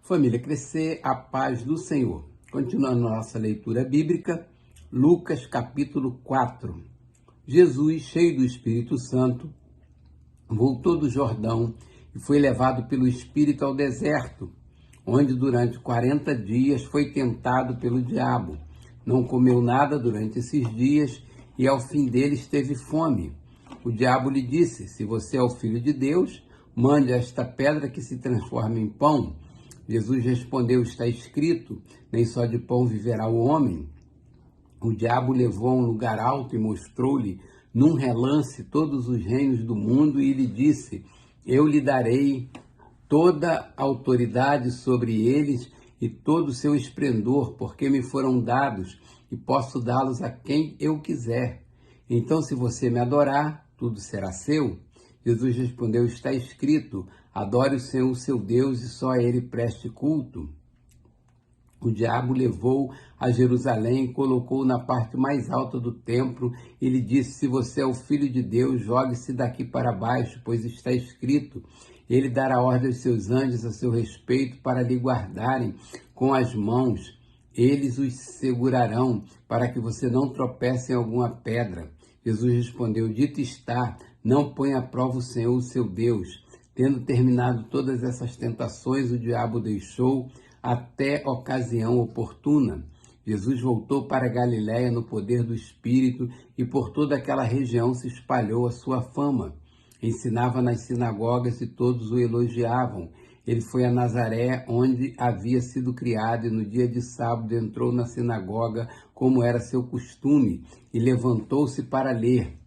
Família Crescer, a paz do Senhor. Continuando nossa leitura bíblica, Lucas capítulo 4. Jesus, cheio do Espírito Santo, voltou do Jordão e foi levado pelo Espírito ao deserto, onde durante 40 dias foi tentado pelo diabo. Não comeu nada durante esses dias e ao fim deles teve fome. O diabo lhe disse: se você é o Filho de Deus, mande esta pedra que se transforme em pão. Jesus respondeu: está escrito, nem só de pão viverá o homem. O diabo levou a um lugar alto e mostrou-lhe num relance todos os reinos do mundo e lhe disse: eu lhe darei toda a autoridade sobre eles e todo o seu esplendor, porque me foram dados e posso dá-los a quem eu quiser. Então, se você me adorar, tudo será seu. Jesus respondeu: está escrito, adore o Senhor, seu Deus, e só a ele preste culto. O diabo levou a Jerusalém e colocou na parte mais alta do templo e lhe disse: se você é o Filho de Deus, jogue-se daqui para baixo, pois está escrito, ele dará ordem aos seus anjos a seu respeito para lhe guardarem com as mãos. Eles os segurarão para que você não tropece em alguma pedra. Jesus respondeu: dito está, não ponha à prova o Senhor, o seu Deus. Tendo terminado todas essas tentações, o diabo deixou até ocasião oportuna. Jesus voltou para Galiléia no poder do Espírito e por toda aquela região se espalhou a sua fama. Ensinava nas sinagogas e todos o elogiavam. Ele foi a Nazaré, onde havia sido criado, e no dia de sábado entrou na sinagoga, como era seu costume, e levantou-se para ler.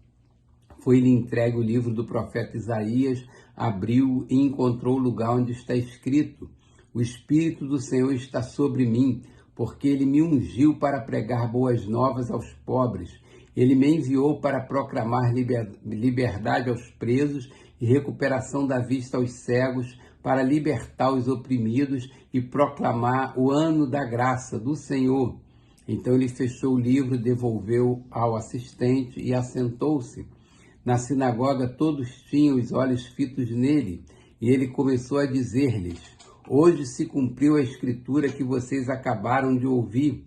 Foi-lhe entregue o livro do profeta Isaías, abriu e encontrou o lugar onde está escrito: o Espírito do Senhor está sobre mim, porque ele me ungiu para pregar boas novas aos pobres. Ele me enviou para proclamar liberdade aos presos e recuperação da vista aos cegos, para libertar os oprimidos e proclamar o ano da graça do Senhor. Então ele fechou o livro, devolveu ao assistente e assentou-se. Na sinagoga todos tinham os olhos fitos nele, e ele começou a dizer-lhes: hoje se cumpriu a escritura que vocês acabaram de ouvir.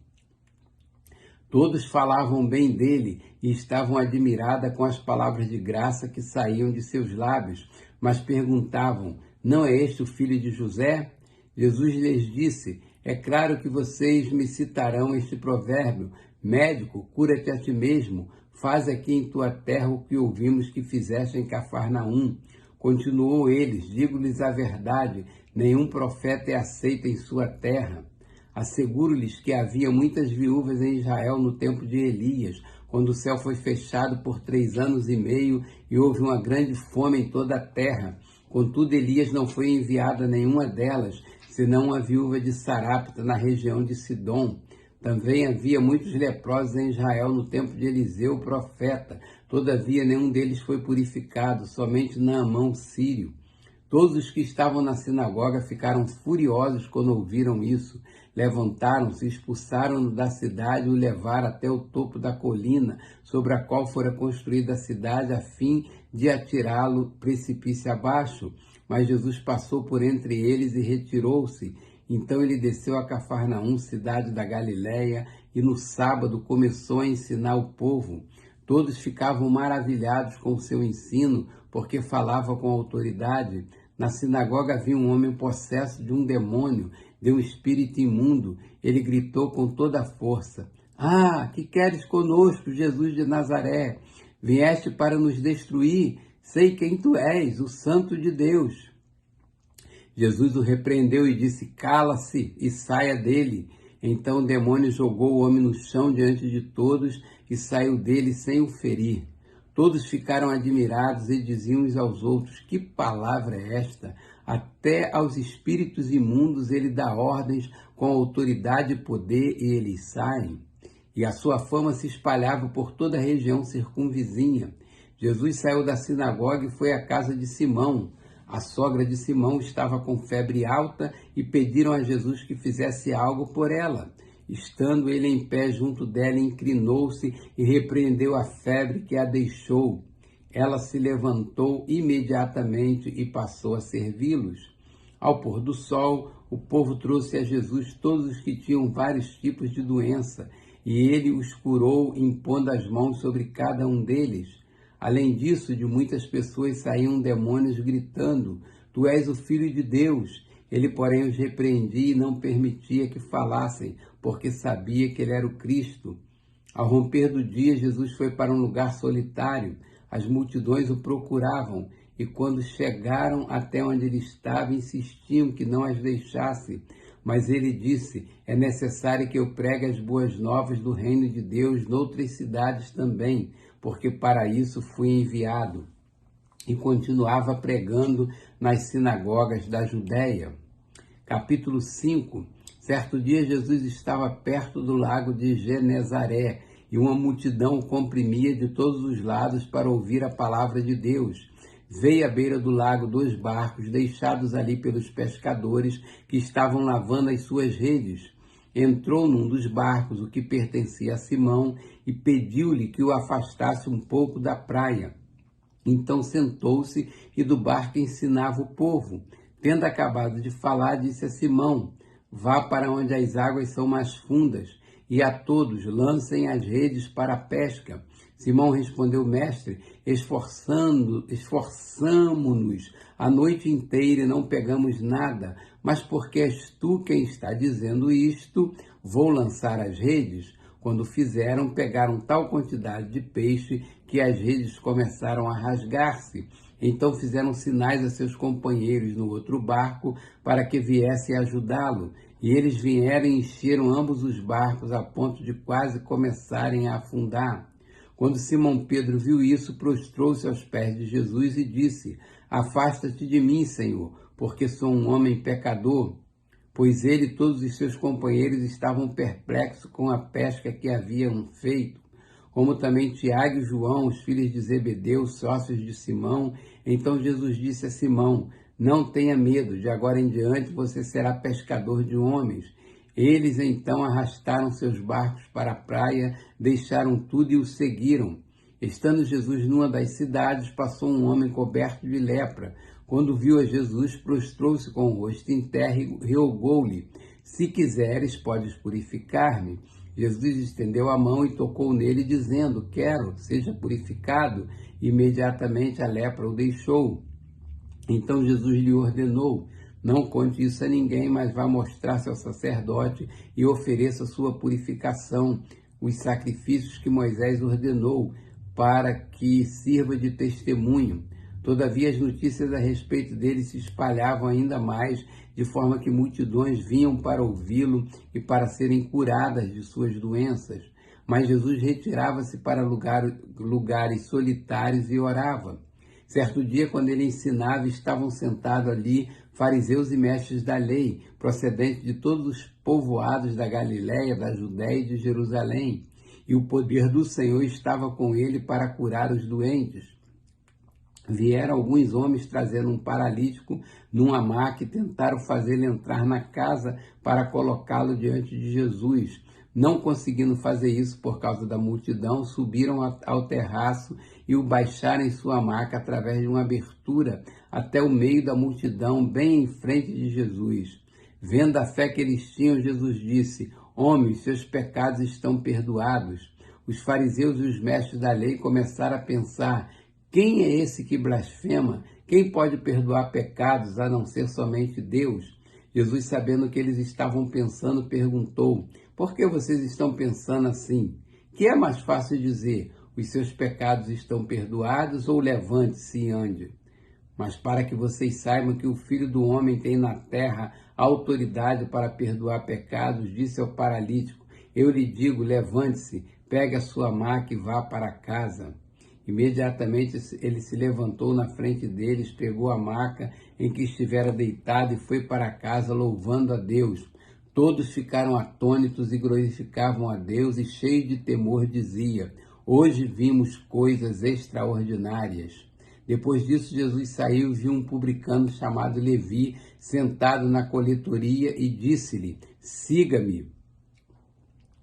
Todos falavam bem dele e estavam admirados com as palavras de graça que saíam de seus lábios, mas perguntavam: não é este o filho de José? Jesus lhes disse: é claro que vocês me citarão este provérbio: médico, cura-te a ti mesmo, faz aqui em tua terra o que ouvimos que fizeste em Cafarnaum. Continuou eles: digo-lhes a verdade, nenhum profeta é aceito em sua terra. Asseguro-lhes que havia muitas viúvas em Israel no tempo de Elias, quando o céu foi fechado por 3 anos e meio e houve uma grande fome em toda a terra. Contudo, Elias não foi enviado a nenhuma delas, senão a viúva de Sarapta, na região de Sidom. Também havia muitos leprosos em Israel no tempo de Eliseu, o profeta. Todavia, nenhum deles foi purificado, somente Naamã, sírio. Todos os que estavam na sinagoga ficaram furiosos quando ouviram isso. Levantaram-se, expulsaram-no da cidade e o levaram até o topo da colina sobre a qual fora construída a cidade, a fim de atirá-lo precipício abaixo. Mas Jesus passou por entre eles e retirou-se. Então ele desceu a Cafarnaum, cidade da Galiléia, e no sábado começou a ensinar o povo. Todos ficavam maravilhados com o seu ensino, porque falava com autoridade. Na sinagoga havia um homem possesso de um demônio, de um espírito imundo. Ele gritou com toda a força: ah, que queres conosco, Jesus de Nazaré? Vieste para nos destruir? Sei quem tu és, o Santo de Deus. Jesus o repreendeu e disse: cala-se e saia dele. Então o demônio jogou o homem no chão diante de todos e saiu dele sem o ferir. Todos ficaram admirados e diziam uns aos outros: que palavra é esta? Até aos espíritos imundos ele dá ordens com autoridade e poder e eles saem. E a sua fama se espalhava por toda a região circunvizinha. Jesus saiu da sinagoga e foi à casa de Simão. A sogra de Simão estava com febre alta e pediram a Jesus que fizesse algo por ela. Estando ele em pé junto dela, inclinou-se e repreendeu a febre que a deixou. Ela se levantou imediatamente e passou a servi-los. Ao pôr do sol, o povo trouxe a Jesus todos os que tinham vários tipos de doença, e ele os curou, impondo as mãos sobre cada um deles. Além disso, de muitas pessoas saíam demônios gritando: Tu és o Filho de Deus. Ele, porém, os repreendia e não permitia que falassem, porque sabia que ele era o Cristo. Ao romper do dia, Jesus foi para um lugar solitário. As multidões o procuravam, e quando chegaram até onde ele estava, insistiam que não as deixasse. Mas ele disse: É necessário que eu pregue as boas novas do reino de Deus noutras cidades também, porque para isso fui enviado. E continuava pregando nas sinagogas da Judéia. Capítulo 5. Certo dia Jesus estava perto do lago de Genezaré, e uma multidão o comprimia de todos os lados para ouvir a palavra de Deus. Veio à beira do lago 2 barcos, deixados ali pelos pescadores que estavam lavando as suas redes. Entrou num dos barcos, o que pertencia a Simão, e pediu-lhe que o afastasse um pouco da praia. Então sentou-se e do barco ensinava o povo. Tendo acabado de falar, disse a Simão: Vá para onde as águas são mais fundas, e a todos lancem as redes para a pesca. Simão respondeu: Mestre, esforçamo-nos a noite inteira e não pegamos nada, mas porque és tu quem está dizendo isto, vou lançar as redes. Quando fizeram, pegaram tal quantidade de peixe que as redes começaram a rasgar-se. Então fizeram sinais a seus companheiros no outro barco para que viessem ajudá-lo. E eles vieram e encheram ambos os barcos a ponto de quase começarem a afundar. Quando Simão Pedro viu isso, prostrou-se aos pés de Jesus e disse: Afasta-te de mim, Senhor, porque sou um homem pecador. Pois ele e todos os seus companheiros estavam perplexos com a pesca que haviam feito, como também Tiago e João, os filhos de Zebedeu, sócios de Simão. Então Jesus disse a Simão: Não tenha medo, de agora em diante você será pescador de homens. Eles então arrastaram seus barcos para a praia, deixaram tudo e o seguiram. Estando Jesus numa das cidades, passou um homem coberto de lepra. Quando viu a Jesus, prostrou-se com o rosto em terra e rogou-lhe: Se quiseres, podes purificar-me. Jesus estendeu a mão e tocou nele, dizendo: Quero, seja purificado. Imediatamente a lepra o deixou. Então Jesus lhe ordenou: Não conte isso a ninguém, mas vá mostrar-se ao sacerdote e ofereça sua purificação, os sacrifícios que Moisés ordenou, para que sirva de testemunho. Todavia as notícias a respeito dele se espalhavam ainda mais, de forma que multidões vinham para ouvi-lo e para serem curadas de suas doenças. Mas Jesus retirava-se para lugares solitários e orava. Certo dia, quando ele ensinava, estavam sentados ali fariseus e mestres da lei, procedentes de todos os povoados da Galiléia, da Judéia e de Jerusalém. E o poder do Senhor estava com ele para curar os doentes. Vieram alguns homens trazendo um paralítico numa maca e tentaram fazê-lo entrar na casa para colocá-lo diante de Jesus. Não conseguindo fazer isso por causa da multidão, subiram ao terraço e o baixaram em sua maca através de uma abertura até o meio da multidão, bem em frente de Jesus. Vendo a fé que eles tinham, Jesus disse: Homens, seus pecados estão perdoados. Os fariseus e os mestres da lei começaram a pensar: Quem é esse que blasfema? Quem pode perdoar pecados a não ser somente Deus? Jesus, sabendo o que eles estavam pensando, perguntou: Por que vocês estão pensando assim? Que é mais fácil dizer: Os seus pecados estão perdoados, ou levante-se e ande? Mas para que vocês saibam que o Filho do Homem tem na terra autoridade para perdoar pecados, disse ao paralítico: Eu lhe digo, levante-se, pegue a sua maca e vá para casa. Imediatamente ele se levantou na frente deles, pegou a maca em que estivera deitado e foi para casa louvando a Deus. Todos ficaram atônitos e glorificavam a Deus, e cheio de temor dizia: Hoje vimos coisas extraordinárias. Depois disso, Jesus saiu e viu um publicano chamado Levi sentado na coletoria e disse-lhe: Siga-me.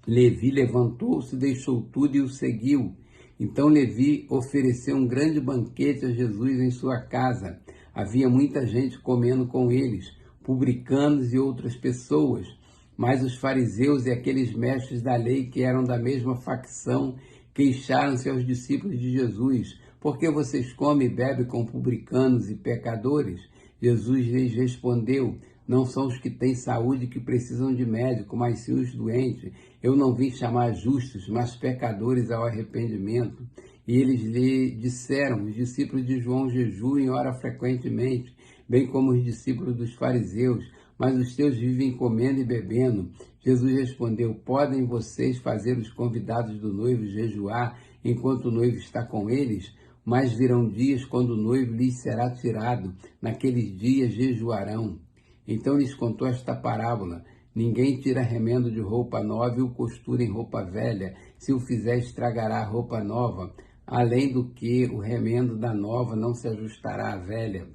Levi levantou-se, deixou tudo e o seguiu. Então Levi ofereceu um grande banquete a Jesus em sua casa. Havia muita gente comendo com eles, publicanos e outras pessoas. Mas os fariseus e aqueles mestres da lei que eram da mesma facção queixaram-se aos discípulos de Jesus: por que vocês comem e bebem com publicanos e pecadores? Jesus lhes respondeu: não são os que têm saúde que precisam de médico, mas sim os doentes. Eu não vim chamar justos, mas pecadores ao arrependimento. E eles lhe disseram: os discípulos de João jejuam e oram frequentemente, bem como os discípulos dos fariseus, mas os teus vivem comendo e bebendo. Jesus respondeu: podem vocês fazer os convidados do noivo jejuar enquanto o noivo está com eles? Mas virão dias quando o noivo lhes será tirado. Naqueles dias jejuarão. Então lhes contou esta parábola: ninguém tira remendo de roupa nova e o costura em roupa velha. Se o fizer, estragará a roupa nova. Além do que, o remendo da nova não se ajustará à velha.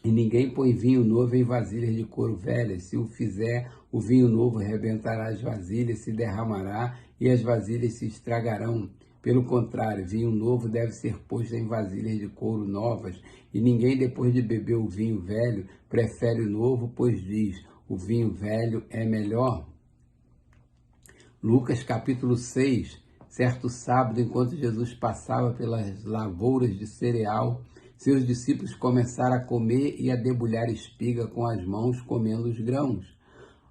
E ninguém põe vinho novo em vasilhas de couro velhas. Se o fizer, o vinho novo rebentará as vasilhas, se derramará e as vasilhas se estragarão. Pelo contrário, vinho novo deve ser posto em vasilhas de couro novas, e ninguém, depois de beber o vinho velho, prefere o novo, pois diz: o vinho velho é melhor. Lucas capítulo 6. Certo sábado, enquanto Jesus passava pelas lavouras de cereal, seus discípulos começaram a comer e a debulhar espiga com as mãos, comendo os grãos.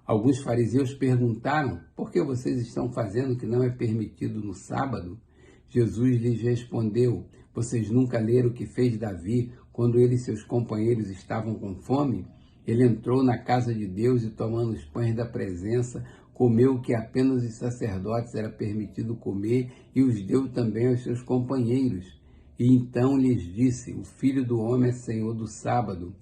Alguns fariseus perguntaram: por que vocês estão fazendo o que não é permitido no sábado? Jesus lhes respondeu: vocês nunca leram o que fez Davi quando ele e seus companheiros estavam com fome? Ele entrou na casa de Deus e, tomando os pães da presença, comeu o que apenas os sacerdotes era permitido comer e os deu também aos seus companheiros. E então lhes disse: o Filho do Homem é Senhor do sábado.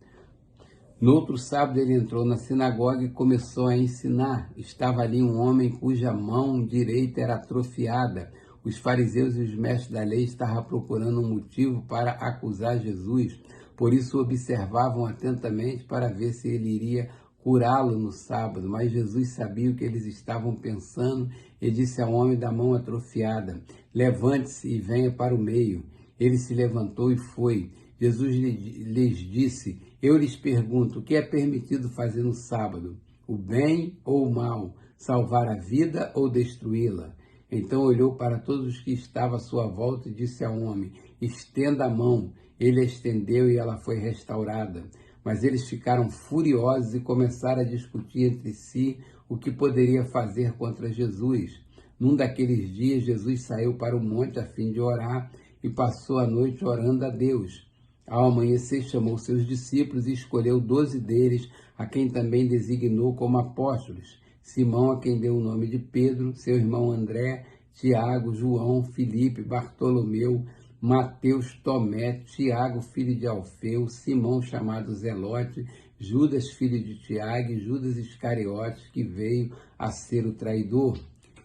No outro sábado ele entrou na sinagoga e começou a ensinar. Estava ali um homem cuja mão direita era atrofiada. Os fariseus e os mestres da lei estavam procurando um motivo para acusar Jesus. Por isso observavam atentamente para ver se ele iria curá-lo no sábado. Mas Jesus sabia o que eles estavam pensando e disse ao homem da mão atrofiada: levante-se e venha para o meio. Ele se levantou e foi. Jesus lhes disse: eu lhes pergunto, o que é permitido fazer no sábado? O bem ou o mal? Salvar a vida ou destruí-la? Então olhou para todos os que estavam à sua volta e disse ao homem: estenda a mão. Ele a estendeu e ela foi restaurada. Mas eles ficaram furiosos e começaram a discutir entre si o que poderia fazer contra Jesus. Num daqueles dias, Jesus saiu para o monte a fim de orar e passou a noite orando a Deus. Ao amanhecer, chamou seus discípulos e escolheu 12 deles, a quem também designou como apóstolos: Simão, a quem deu o nome de Pedro, seu irmão André, Tiago, João, Filipe, Bartolomeu, Mateus, Tomé, Tiago, filho de Alfeu, Simão, chamado Zelote, Judas, filho de Tiago, e Judas Iscariotes, que veio a ser o traidor.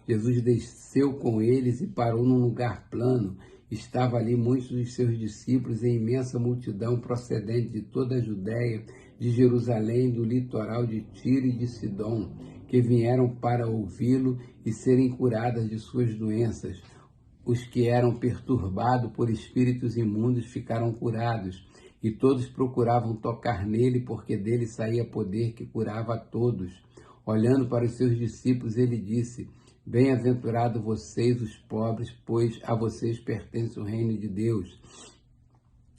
Jesus desceu com eles e parou num lugar plano. Estava ali muitos dos seus discípulos e imensa multidão procedente de toda a Judéia, de Jerusalém, do litoral de Tiro e de Sidom, que vieram para ouvi-lo e serem curadas de suas doenças. Os que eram perturbados por espíritos imundos ficaram curados, e todos procuravam tocar nele, porque dele saía poder que curava a todos. Olhando para os seus discípulos, ele disse: bem-aventurados vocês, os pobres, pois a vocês pertence o reino de Deus.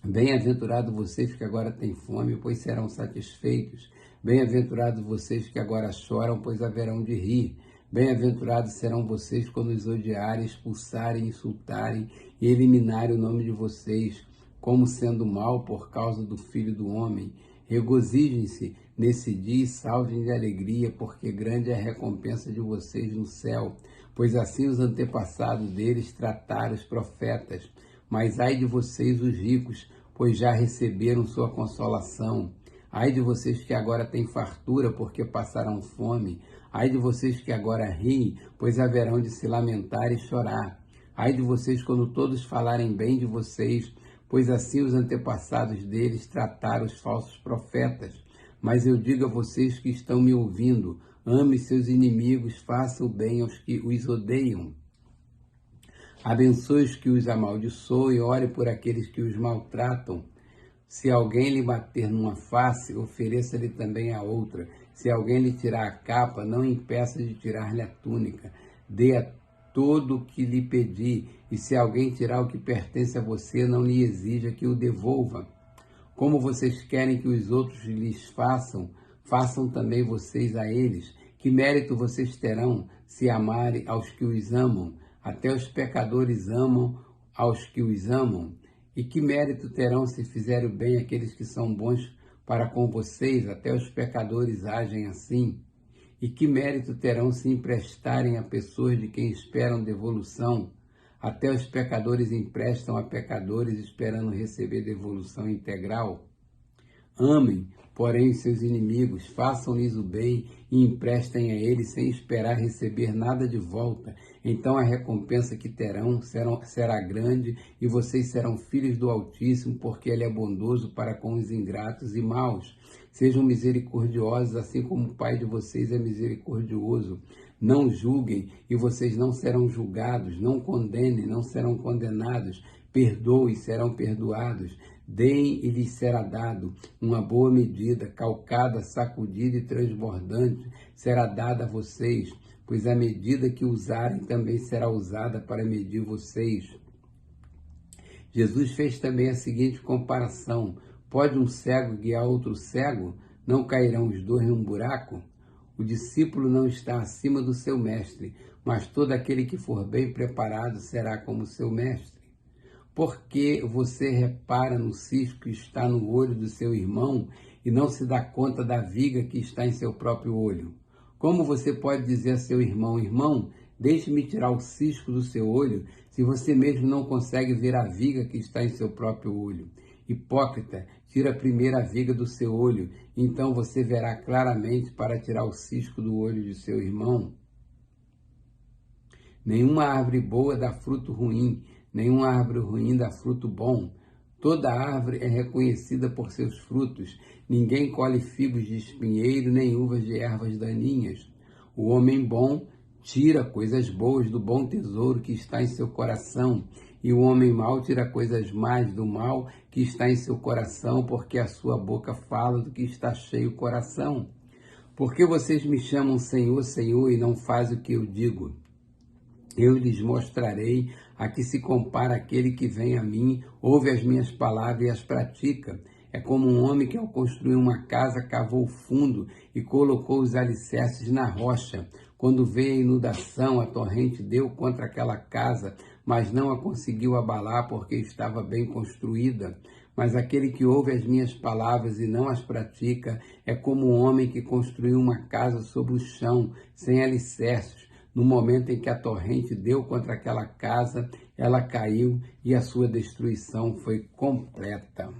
Bem-aventurados vocês que agora têm fome, pois serão satisfeitos. Bem-aventurados vocês que agora choram, pois haverão de rir. Bem-aventurados serão vocês quando os odiarem, expulsarem, insultarem e eliminarem o nome de vocês, como sendo mal por causa do Filho do Homem. Regozijem-se nesse dia e salvem de alegria, porque grande é a recompensa de vocês no céu, pois assim os antepassados deles trataram os profetas. Mas ai de vocês, os ricos, pois já receberam sua consolação. Ai de vocês que agora têm fartura, porque passarão fome. Ai de vocês que agora riem, pois haverão de se lamentar e chorar. Ai de vocês quando todos falarem bem de vocês, pois assim os antepassados deles trataram os falsos profetas. Mas eu digo a vocês que estão me ouvindo: ame seus inimigos, faça o bem aos que os odeiam. Abençoe os que os amaldiçoam e ore por aqueles que os maltratam. Se alguém lhe bater numa face, ofereça-lhe também a outra. Se alguém lhe tirar a capa, não impeça de tirar-lhe a túnica. Dê a todo o que lhe pedir, e se alguém tirar o que pertence a você, não lhe exija que o devolva. Como vocês querem que os outros lhes façam, façam também vocês a eles. Que mérito vocês terão se amarem aos que os amam? Até os pecadores amam aos que os amam. E que mérito terão se fizerem bem aqueles que são bons para com vocês? Até os pecadores agem assim. E que mérito terão se emprestarem a pessoas de quem esperam devolução? Até os pecadores emprestam a pecadores esperando receber devolução integral. Amem, porém, os seus inimigos, façam-lhes o bem e emprestem a eles sem esperar receber nada de volta. Então a recompensa que terão será grande e vocês serão filhos do Altíssimo, porque Ele é bondoso para com os ingratos e maus. Sejam misericordiosos, assim como o Pai de vocês é misericordioso. Não julguem e vocês não serão julgados. Não condenem, não serão condenados. Perdoem, serão perdoados. Deem e lhes será dado. Uma boa medida, calcada, sacudida e transbordante, será dada a vocês, pois a medida que usarem também será usada para medir vocês. Jesus fez também a seguinte comparação: pode um cego guiar outro cego? Não cairão os dois num buraco? O discípulo não está acima do seu mestre, mas todo aquele que for bem preparado será como seu mestre. Porque você repara no cisco que está no olho do seu irmão e não se dá conta da viga que está em seu próprio olho? Como você pode dizer a seu irmão: irmão, deixe-me tirar o cisco do seu olho, se você mesmo não consegue ver a viga que está em seu próprio olho? Hipócrita, tira primeiro a viga do seu olho, então você verá claramente para tirar o cisco do olho de seu irmão. Nenhuma árvore boa dá fruto ruim, nenhuma árvore ruim dá fruto bom. Toda árvore é reconhecida por seus frutos. Ninguém colhe figos de espinheiro, nem uvas de ervas daninhas. O homem bom tira coisas boas do bom tesouro que está em seu coração, e o homem mau tira coisas más do mal que está em seu coração, porque a sua boca fala do que está cheio o coração. Por que vocês me chamam Senhor, Senhor, e não fazem o que eu digo? Eu lhes mostrarei a que se compara aquele que vem a mim, ouve as minhas palavras e as pratica. É como um homem que, ao construir uma casa, cavou fundo e colocou os alicerces na rocha. Quando veio a inundação, a torrente deu contra aquela casa, mas não a conseguiu abalar, porque estava bem construída. Mas aquele que ouve as minhas palavras e não as pratica é como um homem que construiu uma casa sobre o chão, sem alicerces. No momento em que a torrente deu contra aquela casa, ela caiu e a sua destruição foi completa.